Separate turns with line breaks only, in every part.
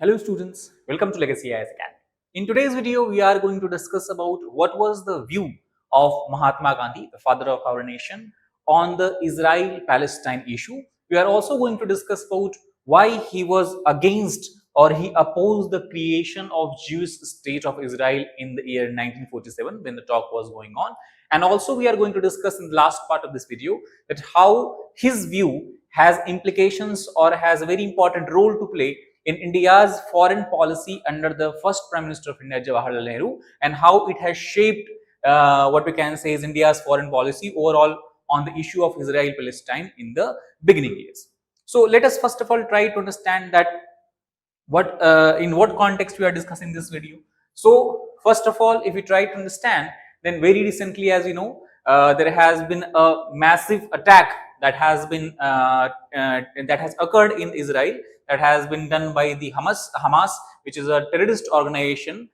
Hello students, welcome to Legacy IAS Academy. In today's video, we are going to discuss about what was the view of Mahatma Gandhi, the father of our nation, on the Israel-Palestine issue. We are also going to discuss about why he was against or he opposed the creation of Jewish state of Israel in the year 1947 when the talk was going on. And also we are going to discuss in the last part of this video that how his view has implications or has a very important role to play in India's foreign policy under the first Prime Minister of India, Jawaharlal Nehru, and how it has shaped what we can say is India's foreign policy overall on the issue of Israel-Palestine in the beginning years. So let us first of all try to understand that what in what context we are discussing this video. So first of all, if we try to understand, then very recently, as you know, there has been a massive attack that has been that has occurred in Israel, that has been done by the Hamas, which is a terrorist organization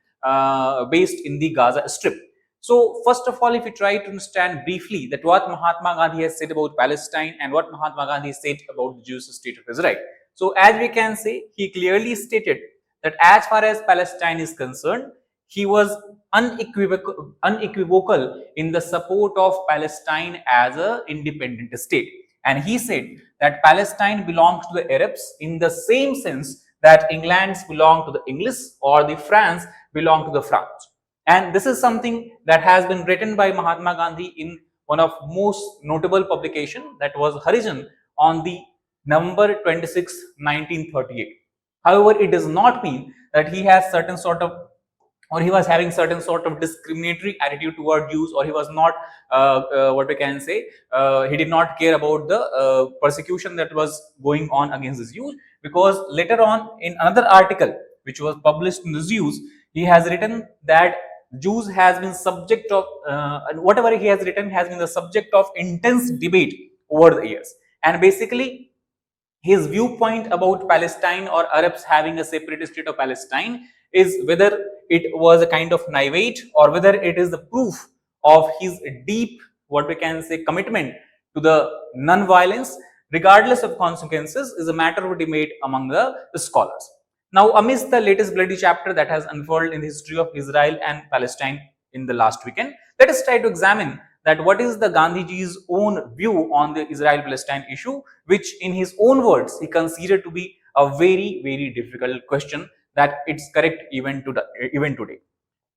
based in the Gaza Strip. So first of all, if we try to understand briefly that what Mahatma Gandhi has said about Palestine and what Mahatma Gandhi said about the Jewish state of Israel. So as we can say, he clearly stated that as far as Palestine is concerned, he was unequivocal in the support of Palestine as an independent state. And he said that Palestine belongs to the Arabs in the same sense that England's belong to the English or the France belong to the French. And this is something that has been written by Mahatma Gandhi in one of most notable publication, that was Harijan, on the November 26, 1938. However, it does not mean that he has certain sort of or he was having certain sort of discriminatory attitude toward Jews, or he was not what we can say, he did not care about the persecution that was going on against the Jews, because later on in another article which was published in the Jews, he has written that Jews has been subject of and whatever he has written has been the subject of intense debate over the years. And basically his viewpoint about Palestine or Arabs having a separate state of Palestine is whether it was a kind of naivete or whether it is the proof of his deep, what we can say, commitment to the non-violence regardless of consequences, is a matter of debate among the scholars. Now, amidst the latest bloody chapter that has unfolded in the history of Israel and Palestine in the last weekend, let us try to examine that what is the Gandhiji's own view on the Israel-Palestine issue, which in his own words he considered to be a very, very difficult question that it's correct even today.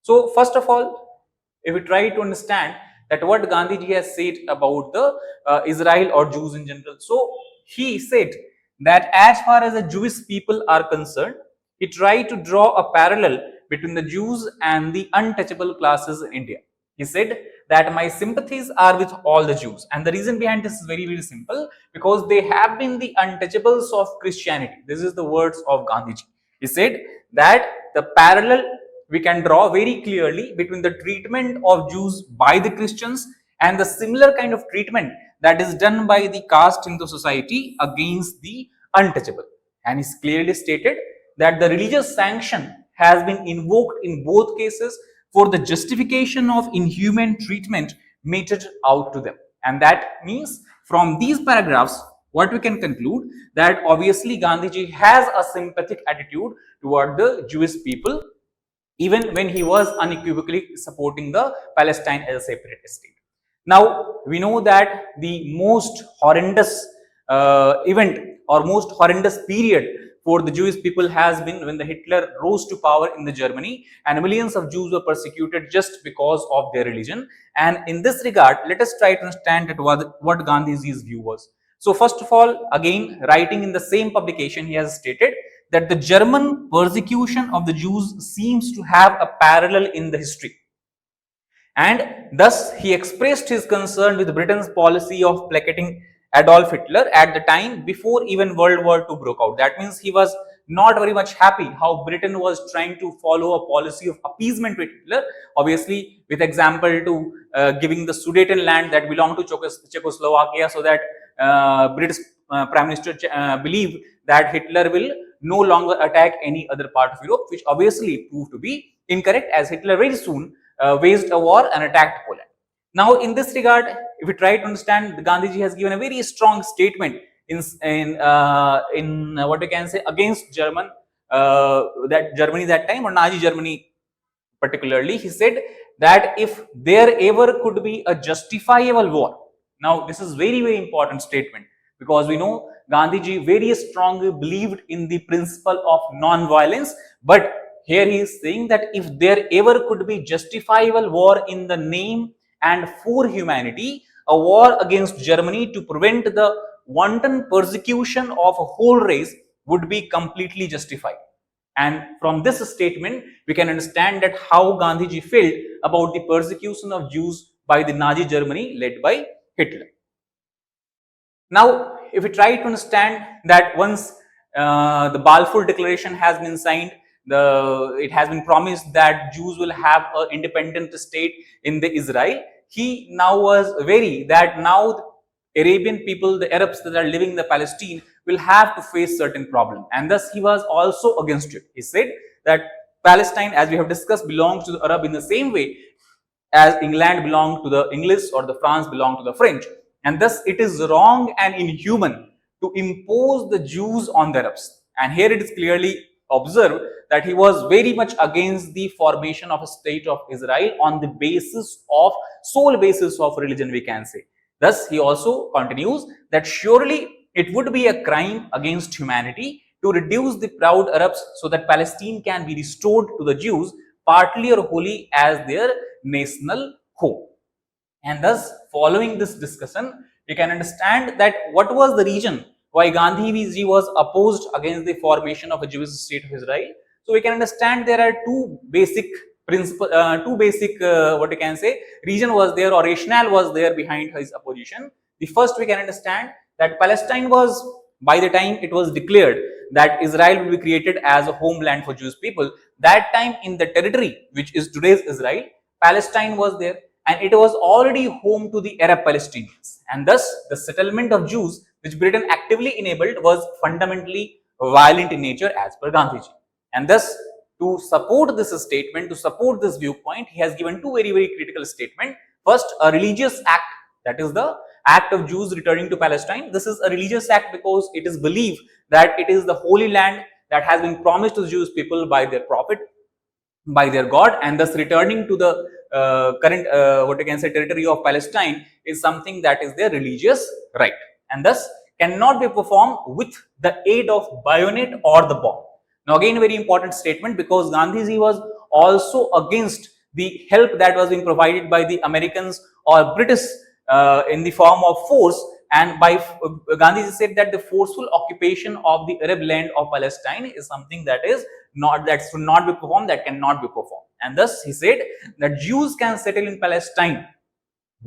So first of all, if we try to understand that what Gandhiji has said about the Israel or Jews in general, so he said that as far as the Jewish people are concerned, he tried to draw a parallel between the Jews and the untouchable classes in India. He said that my sympathies are with all the Jews, and the reason behind this is very, very simple, because they have been the untouchables of Christianity. This is the words of Gandhiji. He said that the parallel we can draw very clearly between the treatment of Jews by the Christians and the similar kind of treatment that is done by the caste in the society against the untouchable. And it's clearly stated that the religious sanction has been invoked in both cases for the justification of inhuman treatment meted out to them. And that means from these paragraphs, what we can conclude that obviously Gandhiji has a sympathetic attitude toward the Jewish people, even when he was unequivocally supporting the Palestine as a separate state. Now, we know that the most horrendous event or most horrendous period for the Jewish people has been when the Hitler rose to power in the Germany, and millions of Jews were persecuted just because of their religion. And in this regard, let us try to understand that what Gandhiji's view was. So first of all, again, writing in the same publication, he has stated that the German persecution of the Jews seems to have a parallel in the history. And thus, he expressed his concern with Britain's policy of placating Adolf Hitler at the time before even World War II broke out. That means he was not very much happy how Britain was trying to follow a policy of appeasement with Hitler, obviously with example to giving the Sudetenland that belonged to Czechoslovakia, so that British Prime Minister believed that Hitler will no longer attack any other part of Europe, which obviously proved to be incorrect, as Hitler very soon waged a war and attacked Poland. Now, in this regard, if we try to understand, Gandhiji has given a very strong statement in what we can say against German that Germany that time, or Nazi Germany particularly. He said that if there ever could be a justifiable war, now this is very important statement, because we know Gandhiji very strongly believed in the principle of non-violence, but here he is saying that if there ever could be justifiable war in the name and for humanity, a war against Germany to prevent the wanton persecution of a whole race would be completely justified. And from this statement, we can understand that how Gandhiji felt about the persecution of Jews by the Nazi Germany led by Hitler. Now, if we try to understand that once the Balfour Declaration has been signed, it has been promised that Jews will have an independent state in the Israel. He now was wary that now Arabian people, the Arabs that are living in the Palestine, will have to face certain problem, and thus he was also against it. He said that Palestine, as we have discussed, belongs to the Arab in the same way as England belonged to the English or the France belonged to the French, and thus it is wrong and inhuman to impose the Jews on the Arabs. And here it is clearly observed that he was very much against the formation of a state of Israel on the basis of sole basis of religion, we can say. Thus, he also continues that surely it would be a crime against humanity to reduce the proud Arabs so that Palestine can be restored to the Jews, partly or wholly, as their national home. And thus, following this discussion, we can understand that what was the reason why Gandhiji was opposed against the formation of a Jewish state of Israel. So we can understand there are two basic principle, what you can say, reason was there, or rationale was there behind his opposition. The first, we can understand that Palestine was, by the time it was declared that Israel will be created as a homeland for Jewish people, that time in the territory which is today's Israel, Palestine was there, and it was already home to the Arab Palestinians, and thus the settlement of Jews which Britain actively enabled was fundamentally violent in nature as per Gandhiji. And thus, to support this statement, to support this viewpoint, he has given two very critical statements. First, a religious act, that is the act of Jews returning to Palestine. This is a religious act because it is believed that it is the holy land that has been promised to the Jewish people by their prophet, by their God, and thus returning to the current what you can say territory of Palestine is something that is their religious right, and thus cannot be performed with the aid of bayonet or the bomb. Now again, very important statement, because Gandhiji was also against the help that was being provided by the Americans or British in the form of force, and by Gandhiji said that the forceful occupation of the Arab land of Palestine is something that should not be performed, that cannot be performed. And thus he said that Jews can settle in Palestine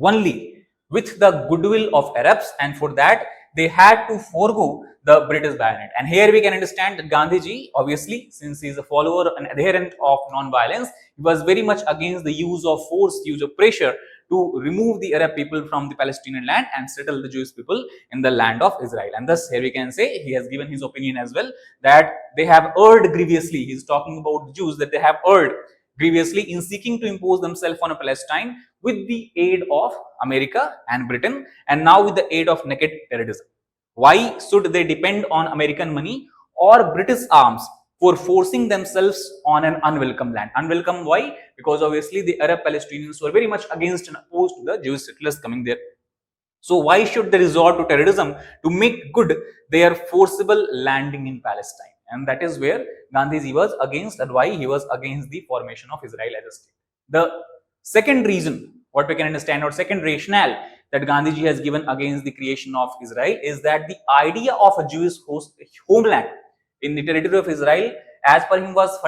only with the goodwill of Arabs, and for that they had to forego the British bayonet. And here we can understand that Gandhiji, obviously, since he is a follower and adherent of non-violence, he was very much against the use of force, use of pressure to remove the Arab people from the Palestinian land and settle the Jewish people in the land of Israel. And thus here we can say he has given his opinion as well, that they have erred grievously. He is talking about the Jews, that they have erred grievously in seeking to impose themselves on a Palestine with the aid of America and Britain, and now with the aid of naked terrorism. Why should they depend on American money or British arms for forcing themselves on an unwelcome land? Unwelcome, why? Because obviously the Arab Palestinians were very much against and opposed to the Jewish settlers coming there. So why should they resort to terrorism to make good their forcible landing in Palestine? And that is where Gandhiji was against, and why he was against the formation of Israel as a state. The second reason, what we can understand, or second rationale that Gandhiji has given against the creation of Israel, is that the idea of a Jewish homeland in the territory of Israel, as per him, was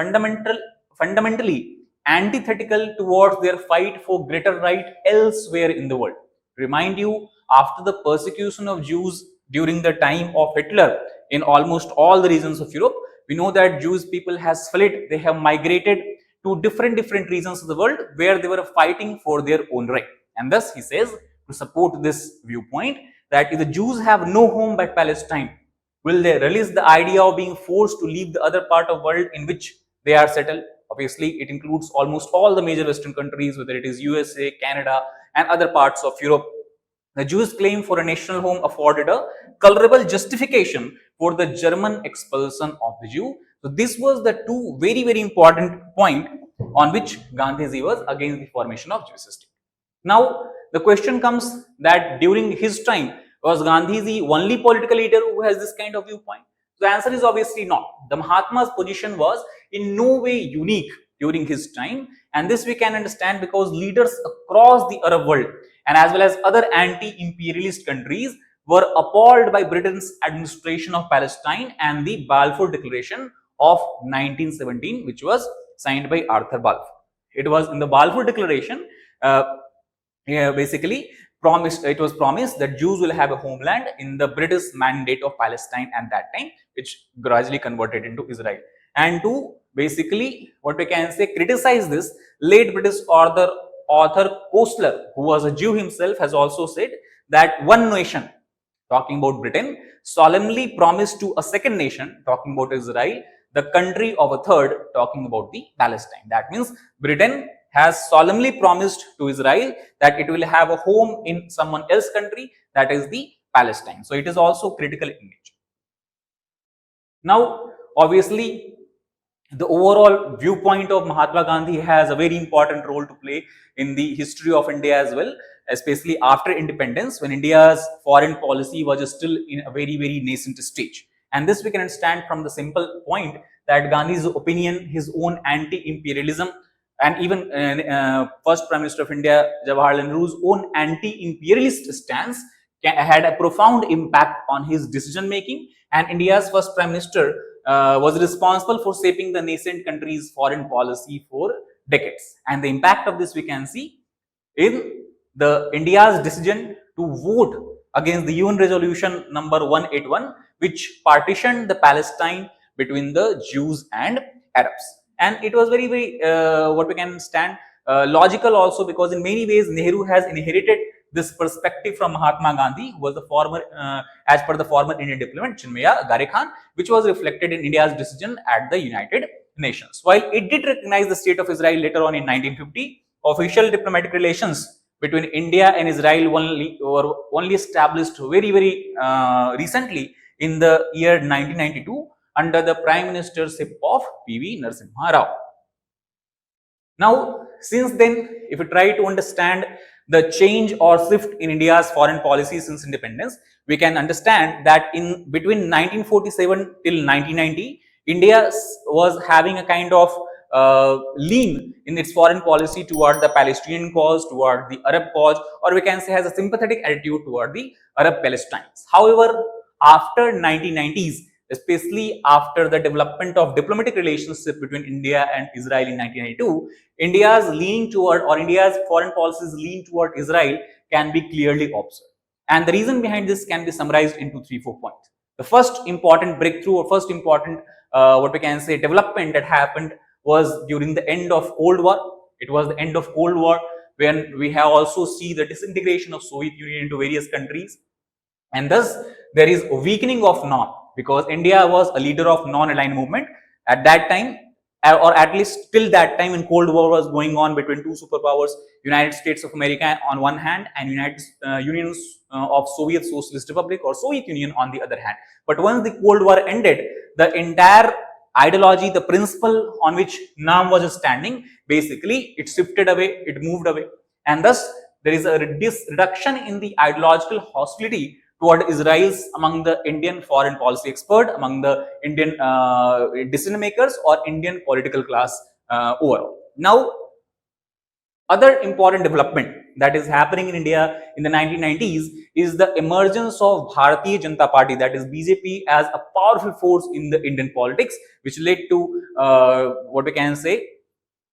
fundamentally antithetical towards their fight for greater right elsewhere in the world. Remind you, after the persecution of Jews during the time of Hitler in almost all the regions of Europe, we know that Jewish people has fled, they have migrated to different regions of the world where they were fighting for their own right. And thus he says, to support this viewpoint, that if the Jews have no home but Palestine, will they release the idea of being forced to leave the other part of the world in which they are settled? Obviously, it includes almost all the major Western countries, whether it is USA, Canada, and other parts of Europe. The Jews' claim for a national home afforded a colorable justification for the German expulsion of the Jew. So this was the two very important point on which Gandhiji was against the formation of Jewish state. Now the question comes that during his time, was Gandhi the only political leader who has this kind of viewpoint? The answer is obviously not. The Mahatma's position was in no way unique during his time, and this we can understand because leaders across the Arab world and as well as other anti-imperialist countries were appalled by Britain's administration of Palestine and the Balfour Declaration of 1917, which was signed by Arthur Balfour. It was in the Balfour Declaration basically it was promised that Jews will have a homeland in the British Mandate of Palestine at that time, which gradually converted into Israel. And to basically, what we can say, criticize this, late British author Kostler, who was a Jew himself, has also said that one nation, talking about Britain, solemnly promised to a second nation, talking about Israel, the country of a third, talking about the Palestine. That means Britain has solemnly promised to Israel that it will have a home in someone else's country, that is the Palestine. So it is also critical in nature. Now, obviously, the overall viewpoint of Mahatma Gandhi has a very important role to play in the history of India as well, especially after independence, when India's foreign policy was still in a very nascent stage. And this we can understand from the simple point that Gandhi's opinion, his own anti-imperialism, and even first Prime Minister of India, Jawaharlal Nehru's own anti-imperialist stance had a profound impact on his decision making. And India's first Prime Minister was responsible for shaping the nascent country's foreign policy for decades. And the impact of this we can see in the India's decision to vote against the UN resolution number 181, which partitioned the Palestine between the Jews and Arabs. And it was very what we can stand logical also, because in many ways Nehru has inherited this perspective from Mahatma Gandhi, who was the former, as per the former Indian diplomat Chinmaya Gare Khan, which was reflected in India's decision at the United Nations. While it did recognize the state of Israel later on in 1950, official diplomatic relations between India and Israel were only established very recently in the year 1992 under the Prime Ministership of P.V. Narasimha Rao. Now, since then, if we try to understand the change or shift in India's foreign policy since independence, we can understand that in between 1947 till 1990, India was having a kind of lean in its foreign policy toward the Palestinian cause, toward the Arab cause, or we can say has a sympathetic attitude toward the Arab Palestinians. However, after 1990s, especially after the development of diplomatic relationship between India and Israel in 1992, India's leaning toward, or India's foreign policies lean toward Israel can be clearly observed. And the reason behind this can be summarized into 3-4 points. The first important breakthrough, or first important what we can say development that happened was during the end of Cold War. It was the end of Cold War when we have also see the disintegration of Soviet Union into various countries, and thus there is a weakening of norm, because India was a leader of non-aligned movement at that time, or at least till that time when Cold War was going on between two superpowers, United States of America on one hand and United Unions of Soviet Socialist Republic or Soviet Union on the other hand. But once the Cold War ended, the entire ideology, the principle on which NAM was standing, basically it shifted away, it moved away, and thus there is a reduction in the ideological hostility toward Israel's among the Indian foreign policy expert, among the Indian decision makers or Indian political class overall. Now, other important development that is happening in India in the 1990s is the emergence of Bharatiya Janata Party, that is BJP, as a powerful force in the Indian politics, which led to what we can say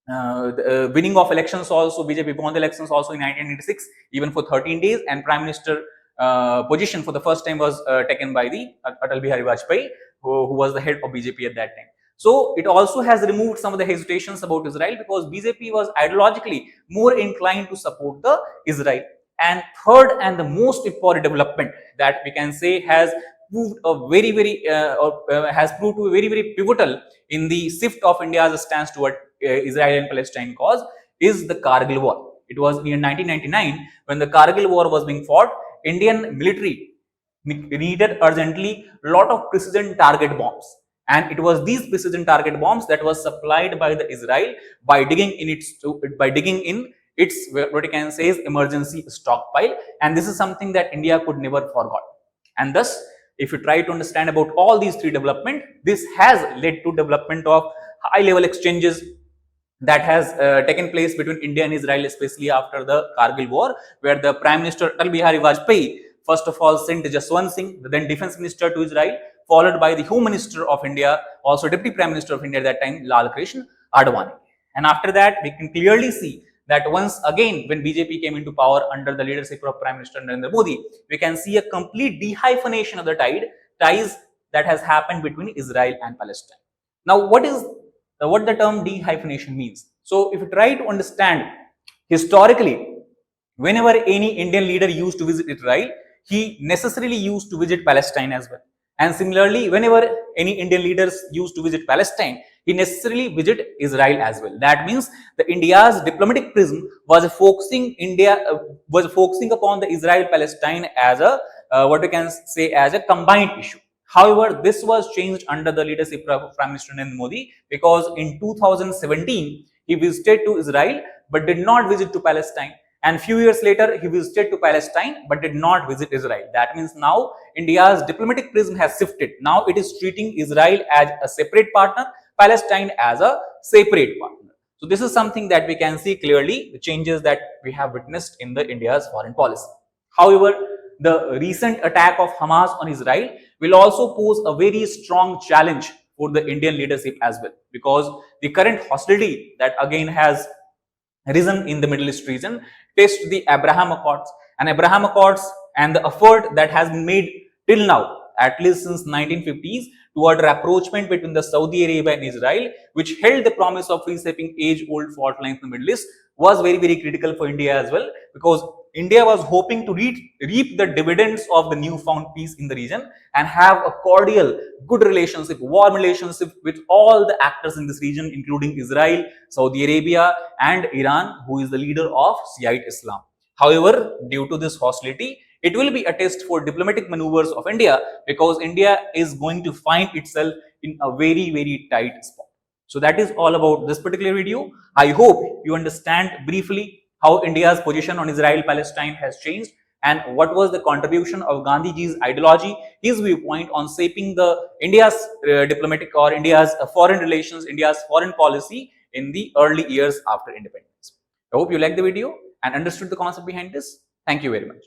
the winning of elections also. BJP won the elections also in 1996, even for 13 days, and Prime Minister position for the first time was taken by the Atal Bihari Vajpayee, who was the head of BJP at that time. So it also has removed some of the hesitations about Israel, because BJP was ideologically more inclined to support the Israel. And third and the most important development that we can say has proved a has proved to be very pivotal in the shift of India's stance toward Israel and Palestine cause is the Kargil War. It was in 1999 when the Kargil War was being fought. Indian military needed urgently a lot of precision target bombs, And it was these precision target bombs that was supplied by the Israel by digging in its what you can say is emergency stockpile. And this is something that India could never forget. And thus, if you try to understand about all these three development, this has led to development of high level exchanges that has taken place between India and Israel, especially after the Kargil war, where the Prime Minister Atal Bihari Vajpayee first of all sent Jaswant Singh, the then Defense Minister, to Israel, followed by the Home Minister of India, also Deputy Prime Minister of India at that time, Lal Krishna Advani. And after that, we can clearly see that once again, when BJP came into power under the leadership of Prime Minister Narendra Modi, we can see a complete dehyphenation of the ties that has happened between Israel and Palestine. Now, what the term dehyphenation means? So, if you try to understand historically, whenever any Indian leader used to visit Israel, he necessarily used to visit Palestine as well. And similarly, whenever any Indian leaders used to visit Palestine, he necessarily visit Israel as well. That means the India's diplomatic prism was focusing upon the Israel-Palestine as a what we can say as a combined issue. However, this was changed under the leadership of Prime Minister Narendra Modi, because in 2017 he visited to Israel but did not visit to Palestine. And few years later, he visited to Palestine but did not visit Israel. That means now India's diplomatic prism has shifted. Now it is treating Israel as a separate partner, Palestine as a separate partner. So this is something that we can see clearly, the changes that we have witnessed in the India's foreign policy. However, the recent attack of Hamas on Israel will also pose a very strong challenge for the Indian leadership as well, because the current hostility that again has risen in the Middle East region test the Abraham Accords, and the effort that has been made till now, at least since 1950s, toward rapprochement between the Saudi Arabia and Israel, which held the promise of reshaping age-old fault lines in the Middle East, was very, very critical for India as well, because India was hoping to reap the dividends of the newfound peace in the region and have a cordial, good relationship, warm relationship with all the actors in this region, including Israel, Saudi Arabia, and Iran, who is the leader of Shiite Islam. However, due to this hostility, it will be a test for diplomatic maneuvers of India, because India is going to find itself in a very, very tight spot. So that is all about this particular video. I hope you understand briefly how India's position on Israel-Palestine has changed and what was the contribution of Gandhiji's ideology, his viewpoint on shaping the India's diplomatic or India's foreign relations, India's foreign policy in the early years after independence. I hope you liked the video and understood the concept behind this. Thank you very much.